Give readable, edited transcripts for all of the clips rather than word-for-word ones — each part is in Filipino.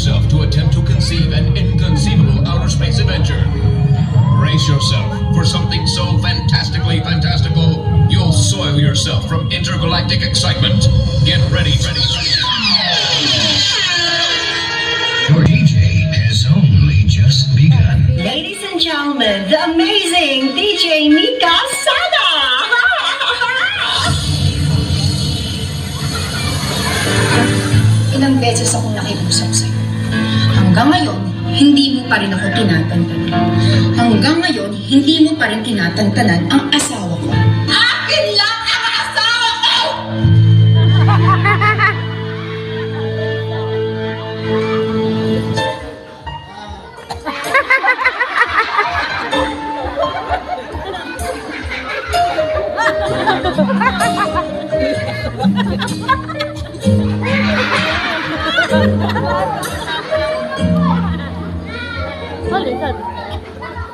yourself to attempt to conceive an inconceivable outer space adventure. Brace yourself for something so fantastically fantastical, you'll soil yourself from intergalactic excitement. Get ready. Your DJ has only just begun. Ladies and gentlemen, the amazing DJ Mika Sada! Ilang beses akong nakiusap sa'yo. Hanggang ngayon, hindi mo pa rin ako tinatantanan. Hanggang ngayon, hindi mo pa rin tinatantanan ang asawa ko. Akin lang ang asawa ko!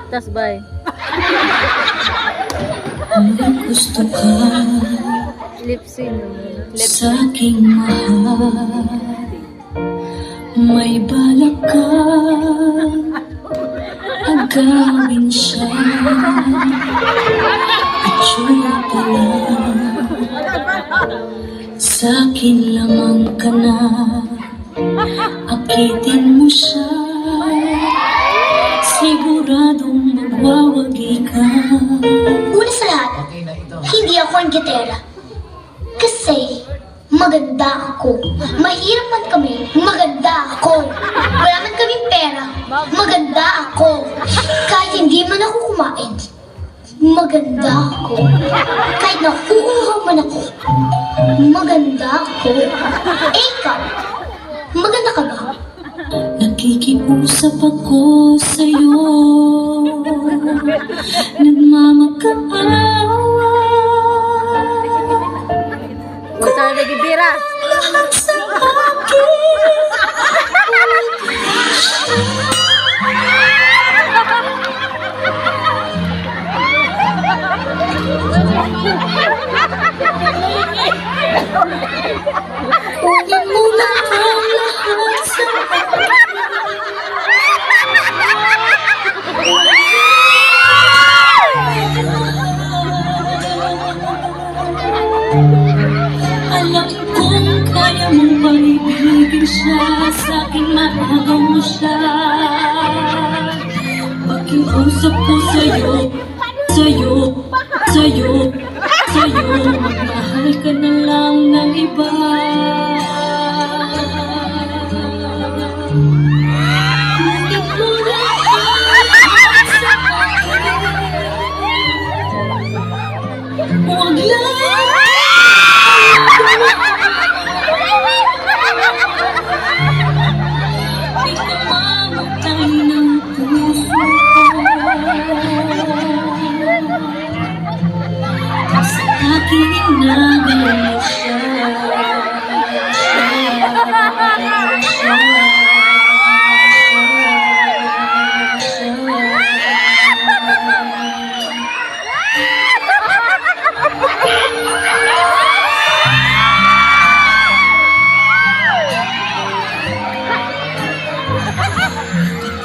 Tas bay. Gusto ka Lip sync. sa aking mahal, may balak ka agawin siya, at siya pala sa akin lamang ka na, akitin mo siya, siguradong magwawagi ka. Una sa lahat, hindi ako ang gitera. Kasi maganda ako. Mahirap man kami, maganda ako. Wala man kaming pera, maganda ako. Kahit hindi man ako kumain, maganda ako. Kahit nauuhaw man ako, maganda ako. Eh ikaw, maganda ka ba? Nakikiusap ako sa'yo, nagmamakaawa. Gusto na gibira. Lang sa akin. Kunin mo lang ang lahat sa alam kong kaya mong paibigin siya, sa'kin maagaw mo siya. Pakiusap ko sa'yo, magmahal ka na lang ng iba. Kunin mo lang sa akin. Huwag lang ikaw ng puso ko. Sa akin inagaw mo siya.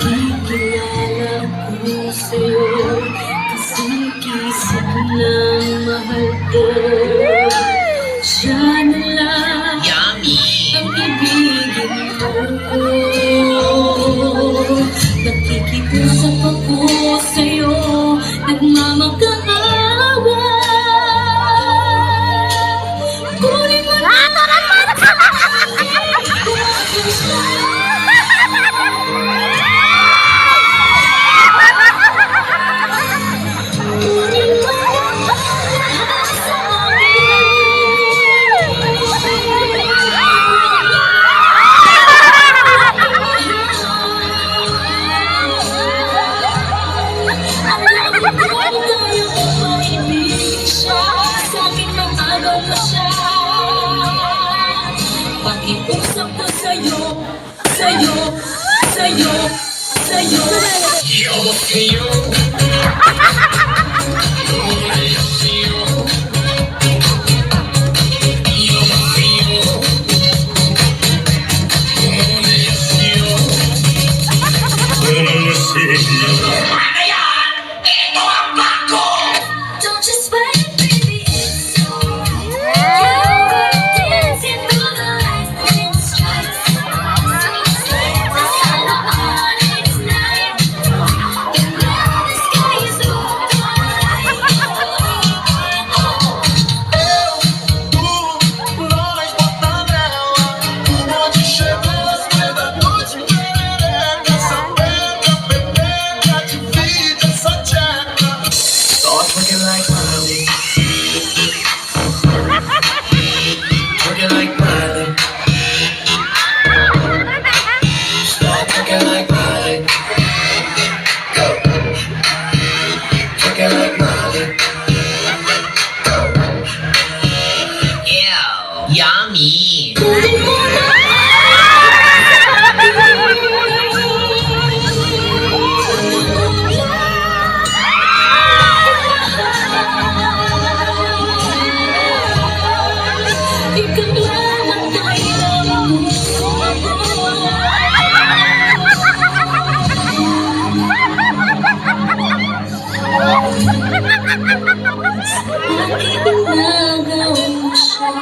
Nakikilala ko sa'yo, kasi kisip ng mahal ko. Siya na lang ang ibigin mo. Nakikiusap ako sa'yo, nagmamakaawa. Kunin mo na pakiusap ko sa'yo. Ikaw lang ang kailangan ko. Bakit nagawa mo siya?